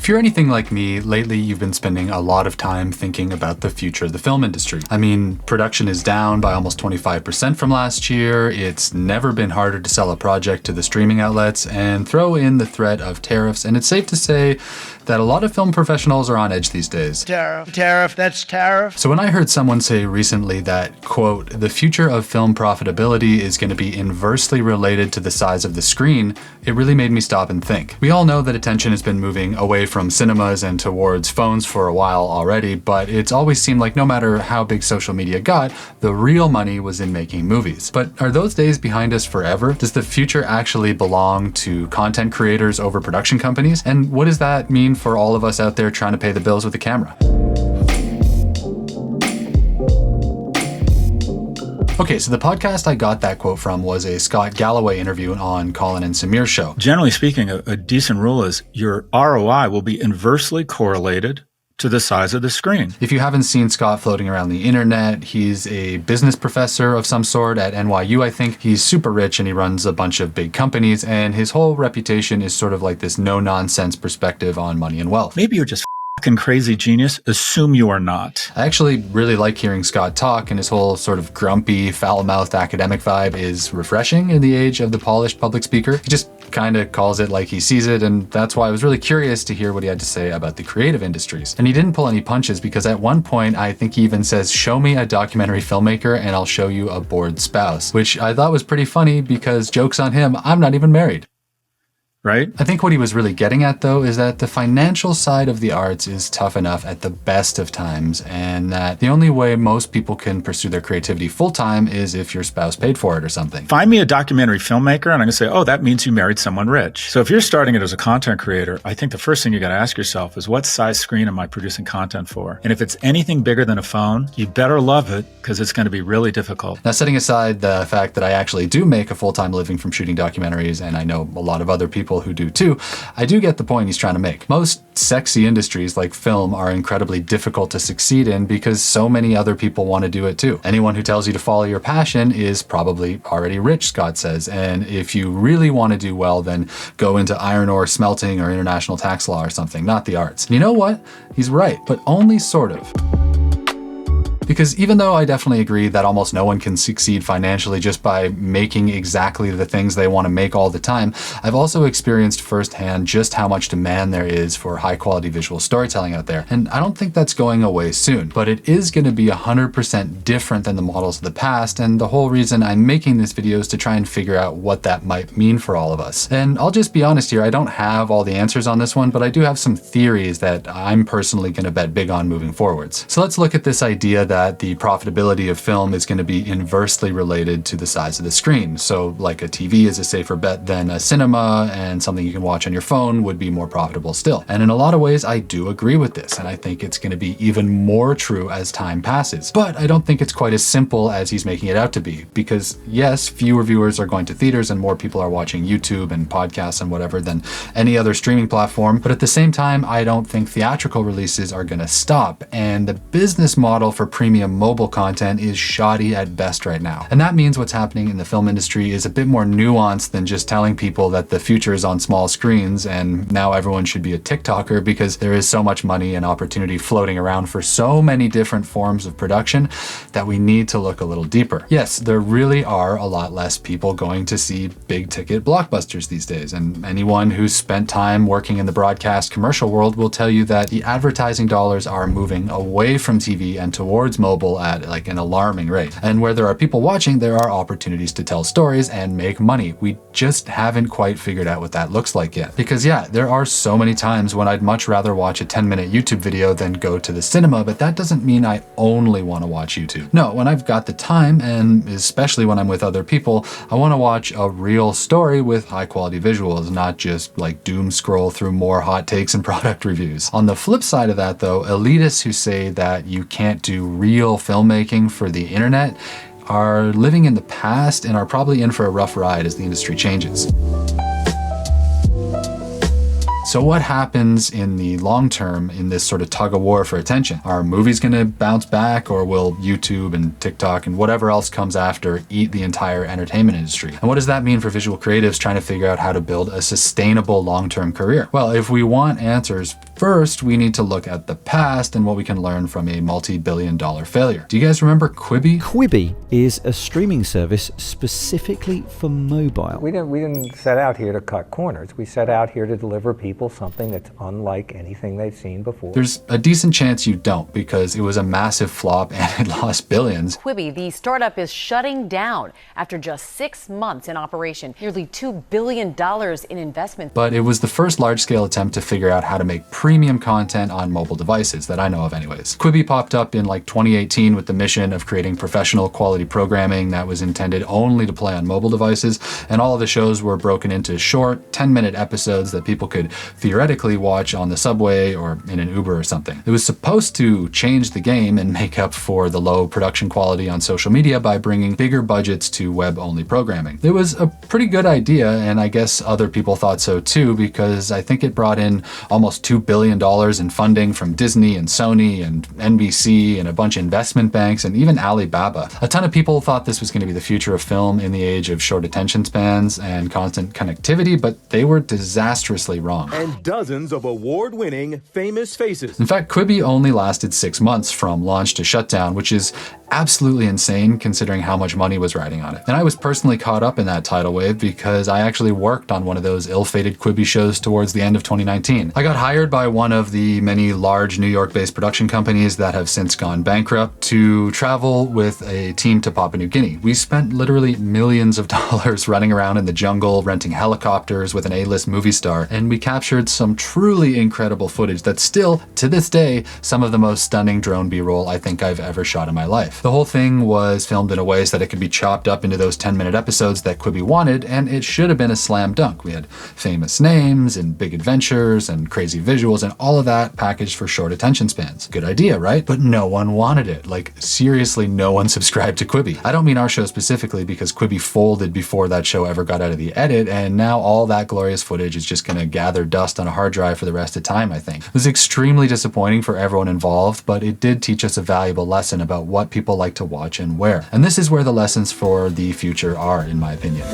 If you're anything like me, lately you've been spending a lot of time thinking about the future of the film industry. I mean, production is down by almost 25% from last year, it's never been harder to sell a project to the streaming outlets, and throw in the threat of tariffs, and it's safe to say that a lot of film professionals are on edge these days. Tariff, that's tariff. So when I heard someone say recently that, quote, the future of film profitability is going to be inversely related to the size of the screen, it really made me stop and think. We all know that attention has been moving away from cinemas and towards phones for a while already, but it's always seemed like no matter how big social media got, the real money was in making movies. But are those days behind us forever? Does the future actually belong to content creators over production companies? And what does that mean for all of us out there trying to pay the bills with a camera? Okay, so the podcast I got that quote from was a Scott Galloway interview on Colin and Samir's show. Generally speaking, a decent rule is your ROI will be inversely correlated to the size of the screen. If you haven't seen Scott floating around the internet, he's a business professor of some sort at NYU, I think. He's super rich and he runs a bunch of big companies, and his whole reputation is sort of like this no-nonsense perspective on money and wealth. Maybe you're just fucking crazy genius. Assume you are not. I actually really like hearing Scott talk, and his whole sort of grumpy, foul-mouthed academic vibe is refreshing in the age of the polished public speaker. He just kind of calls it like he sees it, and that's why I was really curious to hear what he had to say about the creative industries. And he didn't pull any punches, because at one point I think he even says, show me a documentary filmmaker and I'll show you a bored spouse, which I thought was pretty funny because, joke's on him, I'm not even married. Right? I think what he was really getting at, though, is that the financial side of the arts is tough enough at the best of times, and that the only way most people can pursue their creativity full-time is if your spouse paid for it or something. Find me a documentary filmmaker and I'm going to say, oh, that means you married someone rich. So if you're starting it as a content creator, I think the first thing you got to ask yourself is, what size screen am I producing content for? And if it's anything bigger than a phone, you better love it, because it's going to be really difficult. Now, setting aside the fact that I actually do make a full-time living from shooting documentaries, and I know a lot of other people who do too, I do get the point he's trying to make. Most sexy industries like film are incredibly difficult to succeed in because so many other people want to do it too. Anyone who tells you to follow your passion is probably already rich, Scott says, and if you really want to do well, then go into iron ore smelting or international tax law or something, not the arts. And you know what? He's right, but only sort of. Because even though I definitely agree that almost no one can succeed financially just by making exactly the things they want to make all the time, I've also experienced firsthand just how much demand there is for high quality visual storytelling out there. And I don't think that's going away soon, but it is going to be 100% different than the models of the past. And the whole reason I'm making this video is to try and figure out what that might mean for all of us. And I'll just be honest here, I don't have all the answers on this one, but I do have some theories that I'm personally going to bet big on moving forwards. So let's look at this idea that the profitability of film is going to be inversely related to the size of the screen. So like a TV is a safer bet than a cinema, and something you can watch on your phone would be more profitable still. And in a lot of ways, I do agree with this, and I think it's going to be even more true as time passes. But I don't think it's quite as simple as he's making it out to be, because yes, fewer viewers are going to theaters and more people are watching YouTube and podcasts and whatever than any other streaming platform. But at the same time, I don't think theatrical releases are going to stop, and the business model for premium mobile content is shoddy at best right now. And that means what's happening in the film industry is a bit more nuanced than just telling people that the future is on small screens and now everyone should be a TikToker, because there is so much money and opportunity floating around for so many different forms of production that we need to look a little deeper. Yes, there really are a lot less people going to see big ticket blockbusters these days, and anyone who's spent time working in the broadcast commercial world will tell you that the advertising dollars are moving away from TV and towards mobile at like an alarming rate. And where there are people watching, there are opportunities to tell stories and make money. We just haven't quite figured out what that looks like yet. Because yeah, there are so many times when I'd much rather watch a 10-minute YouTube video than go to the cinema, but that doesn't mean I only want to watch YouTube. No, when I've got the time, and especially when I'm with other people, I want to watch a real story with high quality visuals, not just like doom scroll through more hot takes and product reviews. On the flip side of that though, elitists who say that you can't do real filmmaking for the internet are living in the past and are probably in for a rough ride as the industry changes. So what happens in the long term in this sort of tug of war for attention? Are movies going to bounce back, or will YouTube and TikTok and whatever else comes after eat the entire entertainment industry? And what does that mean for visual creatives trying to figure out how to build a sustainable long-term career? Well, if we want answers, first we need to look at the past and what we can learn from a multi-billion-dollar failure. Do you guys remember Quibi? Quibi is a streaming service specifically for mobile. We didn't set out here to cut corners. We set out here to deliver people something that's unlike anything they've seen before. There's a decent chance you don't, because it was a massive flop and it lost billions. Quibi, the startup, is shutting down after just 6 months in operation. Nearly $2 billion in investment. But it was the first large-scale attempt to figure out how to make premium content on mobile devices that I know of anyways. Quibi popped up in like 2018 with the mission of creating professional quality programming that was intended only to play on mobile devices, and all of the shows were broken into short 10-minute episodes that people could theoretically watch on the subway or in an Uber or something. It was supposed to change the game and make up for the low production quality on social media by bringing bigger budgets to web-only programming. It was a pretty good idea, and I guess other people thought so too, because I think it brought in almost $2 billion in funding from Disney and Sony and NBC and a bunch of investment banks and even Alibaba. A ton of people thought this was going to be the future of film in the age of short attention spans and constant connectivity, but they were disastrously wrong. And dozens of award-winning famous faces. In fact, Quibi only lasted 6 months from launch to shutdown, which is absolutely insane considering how much money was riding on it. And I was personally caught up in that tidal wave because I actually worked on one of those ill-fated Quibi shows towards the end of 2019. I got hired by one of the many large New York-based production companies that have since gone bankrupt to travel with a team to Papua New Guinea. We spent literally millions of dollars running around in the jungle, renting helicopters with an A-list movie star, and we captured some truly incredible footage that's still, to this day, some of the most stunning drone B-roll I think I've ever shot in my life. The whole thing was filmed in a way so that it could be chopped up into those 10-minute episodes that Quibi wanted, and it should have been a slam dunk. We had famous names and big adventures and crazy visuals and all of that packaged for short attention spans. Good idea, right? But no one wanted it. Like, seriously, no one subscribed to Quibi. I don't mean our show specifically, because Quibi folded before that show ever got out of the edit, and now all that glorious footage is just gonna gather dust on a hard drive for the rest of time, I think. It was extremely disappointing for everyone involved, but it did teach us a valuable lesson about what people like to watch and where. And this is where the lessons for the future are, in my opinion.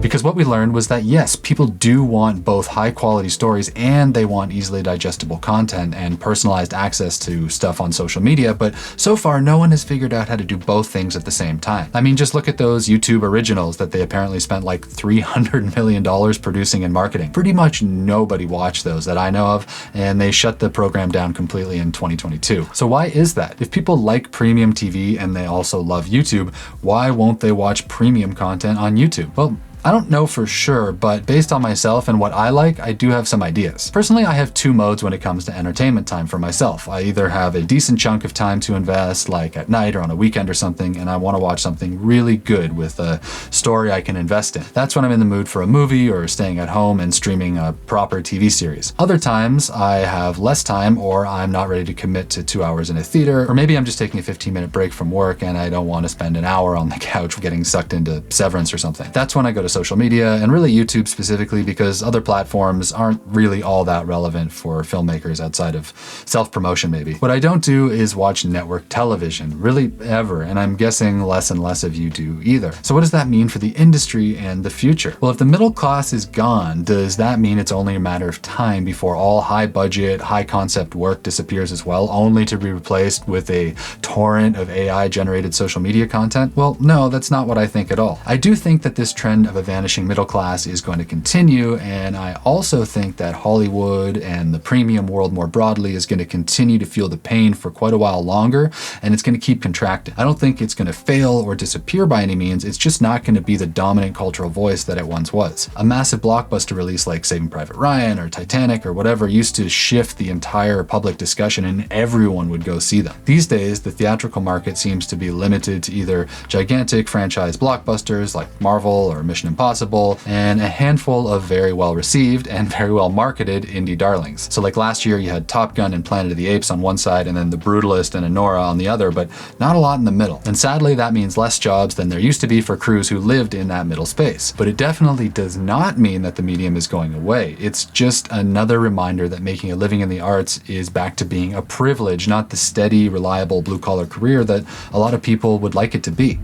Because what we learned was that yes, people do want both high quality stories and they want easily digestible content and personalized access to stuff on social media, but so far no one has figured out how to do both things at the same time. I mean, just look at those YouTube originals that they apparently spent like $300 million producing and marketing. Pretty much nobody watched those that I know of, and they shut the program down completely in 2022. So why is that? If people like premium TV and they also love YouTube, why won't they watch premium content on YouTube? Well, I don't know for sure, but based on myself and what I like, I do have some ideas. Personally, I have two modes when it comes to entertainment time for myself. I either have a decent chunk of time to invest, like at night or on a weekend or something, and I want to watch something really good with a story I can invest in. That's when I'm in the mood for a movie or staying at home and streaming a proper TV series. Other times, I have less time, or I'm not ready to commit to 2 hours in a theater, or maybe I'm just taking a 15-minute break from work and I don't want to spend an hour on the couch getting sucked into Severance or something. That's when I go to social media, and really YouTube specifically, because other platforms aren't really all that relevant for filmmakers outside of self-promotion maybe. What I don't do is watch network television, really ever, and I'm guessing less and less of you do either. So what does that mean for the industry and the future? Well, if the middle class is gone, does that mean it's only a matter of time before all high budget, high concept work disappears as well, only to be replaced with a torrent of AI generated social media content? Well, no, that's not what I think at all. I do think that this trend of a vanishing middle class is going to continue, and I also think that Hollywood and the premium world more broadly is going to continue to feel the pain for quite a while longer, and it's going to keep contracting. I don't think it's going to fail or disappear by any means. It's just not going to be the dominant cultural voice that it once was. A massive blockbuster release like Saving Private Ryan or Titanic or whatever used to shift the entire public discussion, and everyone would go see them. These days, the theatrical market seems to be limited to either gigantic franchise blockbusters like Marvel or Mission Mission Impossible, and a handful of very well received and very well marketed indie darlings. So like last year you had Top Gun and Planet of the Apes on one side and then The Brutalist and Anora on the other, but not a lot in the middle. And sadly that means less jobs than there used to be for crews who lived in that middle space. But it definitely does not mean that the medium is going away. It's just another reminder that making a living in the arts is back to being a privilege, not the steady, reliable blue-collar career that a lot of people would like it to be.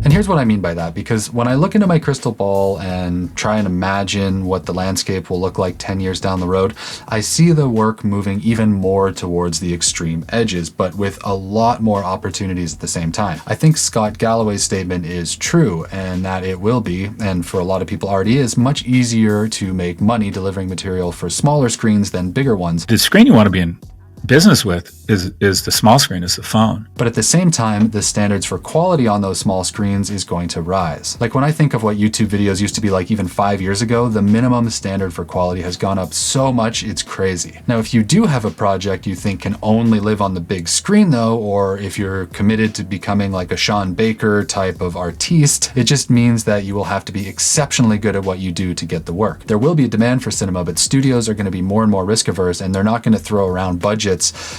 And here's what I mean by that, because when I look into my crystal ball and try and imagine what the landscape will look like 10 years down the road, I see the work moving even more towards the extreme edges, but with a lot more opportunities at the same time. I think Scott Galloway's statement is true, and that it will be, and for a lot of people already is, much easier to make money delivering material for smaller screens than bigger ones. The screen you want to be in business with is the small screen, is the phone. But at the same time, the standards for quality on those small screens is going to rise. Like when I think of what YouTube videos used to be like even 5 years ago, the minimum standard for quality has gone up so much, it's crazy. Now, if you do have a project you think can only live on the big screen though, or if you're committed to becoming like a Sean Baker type of artiste, it just means that you will have to be exceptionally good at what you do to get the work. There will be a demand for cinema, but studios are going to be more and more risk averse, and they're not going to throw around budgets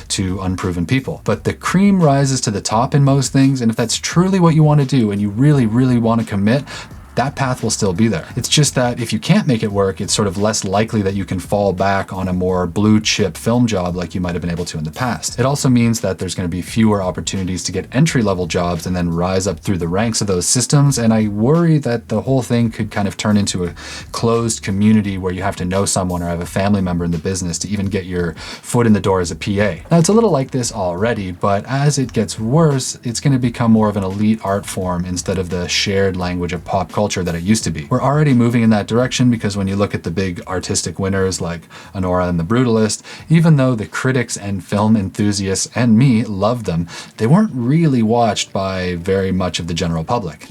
to unproven people. But the cream rises to the top in most things, and if that's truly what you want to do and you really, really want to commit, that path will still be there. It's just that if you can't make it work, it's sort of less likely that you can fall back on a more blue chip film job like you might have been able to in the past. It also means that there's going to be fewer opportunities to get entry-level jobs and then rise up through the ranks of those systems, and I worry that the whole thing could kind of turn into a closed community where you have to know someone or have a family member in the business to even get your foot in the door as a PA. Now, it's a little like this already, but as it gets worse, it's going to become more of an elite art form instead of the shared language of pop culture that it used to be. We're already moving in that direction because when you look at the big artistic winners like Anora and The Brutalist, even though the critics and film enthusiasts and me loved them, they weren't really watched by very much of the general public.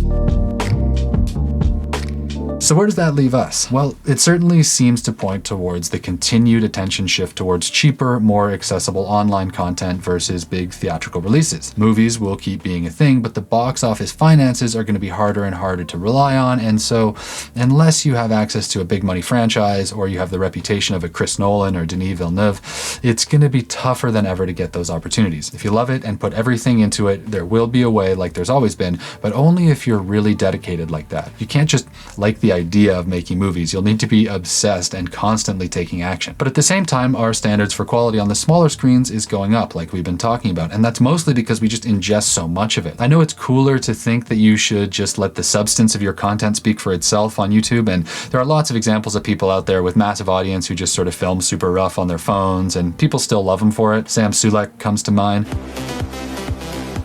So where does that leave us? Well, it certainly seems to point towards the continued attention shift towards cheaper, more accessible online content versus big theatrical releases. Movies will keep being a thing, but the box office finances are going to be harder and harder to rely on, and so unless you have access to a big money franchise or you have the reputation of a Chris Nolan or Denis Villeneuve, it's going to be tougher than ever to get those opportunities. If you love it and put everything into it, there will be a way, like there's always been, but only if you're really dedicated like that. You can't just like the idea of making movies. You'll need to be obsessed and constantly taking action. But at the same time, our standards for quality on the smaller screens is going up, like we've been talking about, and that's mostly because we just ingest so much of it. I know it's cooler to think that you should just let the substance of your content speak for itself on YouTube, and there are lots of examples of people out there with massive audience who just sort of film super rough on their phones, and people still love them for it. Sam Sulek comes to mind.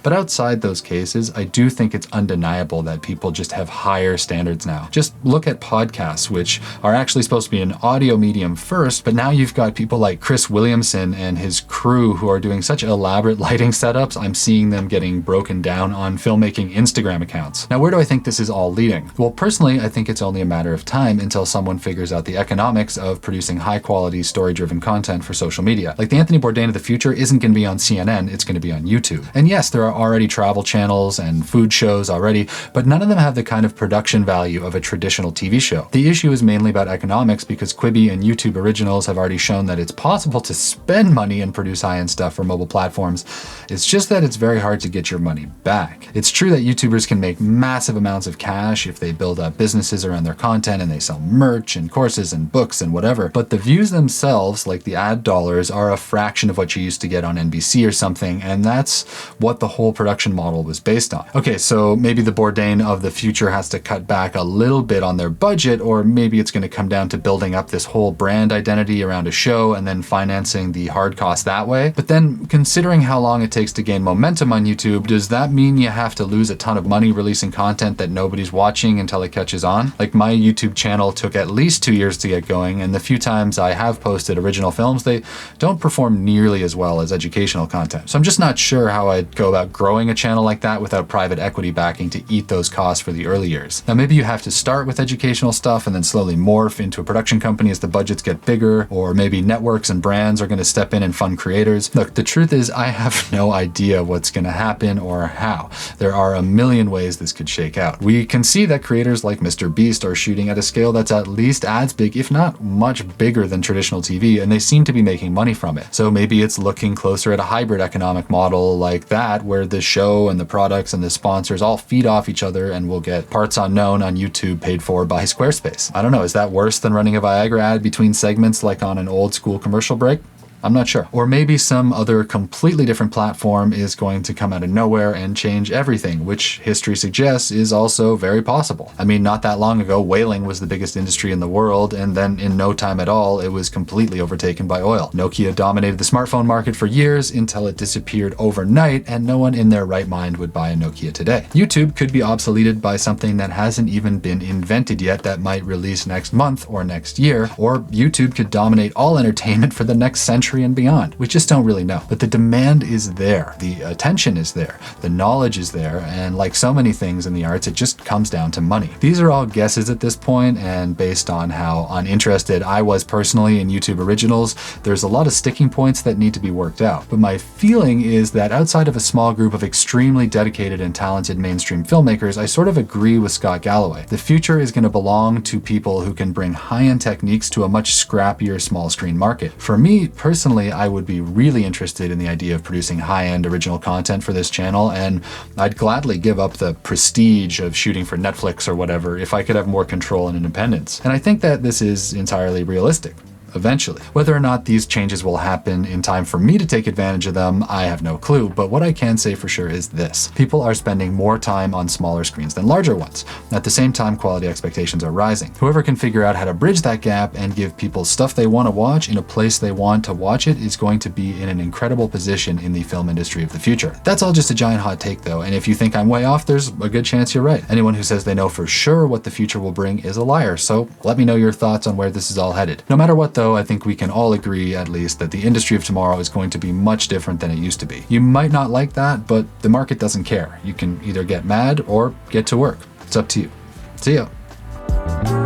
But outside those cases, I do think it's undeniable that people just have higher standards now. Just look at podcasts, which are actually supposed to be an audio medium first, but now you've got people like Chris Williamson and his crew who are doing such elaborate lighting setups. I'm seeing them getting broken down on filmmaking Instagram accounts. Now, where do I think this is all leading? Well, personally, I think it's only a matter of time until someone figures out the economics of producing high-quality, story-driven content for social media. Like the Anthony Bourdain of the future isn't going to be on CNN, it's going to be on YouTube. And yes, there are already travel channels and food shows already, but none of them have the kind of production value of a traditional TV show. The issue is mainly about economics because Quibi and YouTube Originals have already shown that it's possible to spend money and produce high-end stuff for mobile platforms. It's just that it's very hard to get your money back. It's true that YouTubers can make massive amounts of cash if they build up businesses around their content and they sell merch and courses and books and whatever, but the views themselves, like the ad dollars, are a fraction of what you used to get on NBC or something, and that's what the whole production model was based on. Okay, so maybe the Bourdain of the future has to cut back a little bit on their budget, or maybe it's going to come down to building up this whole brand identity around a show and then financing the hard costs that way. But then, considering how long it takes to gain momentum on YouTube, does that mean you have to lose a ton of money releasing content that nobody's watching until it catches on? Like my YouTube channel took at least 2 years to get going, and the few times I have posted original films, they don't perform nearly as well as educational content. So I'm just not sure how I'd go about growing a channel like that without private equity backing to eat those costs for the early years. Now, maybe you have to start with educational stuff and then slowly morph into a production company as the budgets get bigger, or maybe networks and brands are going to step in and fund creators. Look, the truth is I have no idea what's going to happen or how. There are a million ways this could shake out. We can see that creators like Mr. Beast are shooting at a scale that's at least as big, if not much bigger than traditional TV, and they seem to be making money from it. So maybe it's looking closer at a hybrid economic model like that, where the show and the products and the sponsors all feed off each other and we'll get parts unknown on YouTube paid for by Squarespace. I don't know, is that worse than running a Viagra ad between segments like on an old school commercial break? I'm not sure. Or maybe some other completely different platform is going to come out of nowhere and change everything, which history suggests is also very possible. I mean, not that long ago, whaling was the biggest industry in the world, and then in no time at all, it was completely overtaken by oil. Nokia dominated the smartphone market for years until it disappeared overnight, and no one in their right mind would buy a Nokia today. YouTube could be obsoleted by something that hasn't even been invented yet that might release next month or next year, or YouTube could dominate all entertainment for the next century and beyond. We just don't really know. But the demand is there, the attention is there, the knowledge is there, and like so many things in the arts, it just comes down to money. These are all guesses at this point, and based on how uninterested I was personally in YouTube originals, there's a lot of sticking points that need to be worked out. But my feeling is that outside of a small group of extremely dedicated and talented mainstream filmmakers, I sort of agree with Scott Galloway. The future is going to belong to people who can bring high-end techniques to a much scrappier small screen market. For me, personally, I would be really interested in the idea of producing high-end original content for this channel, and I'd gladly give up the prestige of shooting for Netflix or whatever if I could have more control and independence. And I think that this is entirely realistic. Eventually. Whether or not these changes will happen in time for me to take advantage of them, I have no clue, but what I can say for sure is this. People are spending more time on smaller screens than larger ones. At the same time, quality expectations are rising. Whoever can figure out how to bridge that gap and give people stuff they want to watch in a place they want to watch it is going to be in an incredible position in the film industry of the future. That's all just a giant hot take though, and if you think I'm way off, there's a good chance you're right. Anyone who says they know for sure what the future will bring is a liar, so let me know your thoughts on where this is all headed. No matter what though, I think we can all agree, at least, that the industry of tomorrow is going to be much different than it used to be. You might not like that, but the market doesn't care. You can either get mad or get to work. It's up to you. See ya.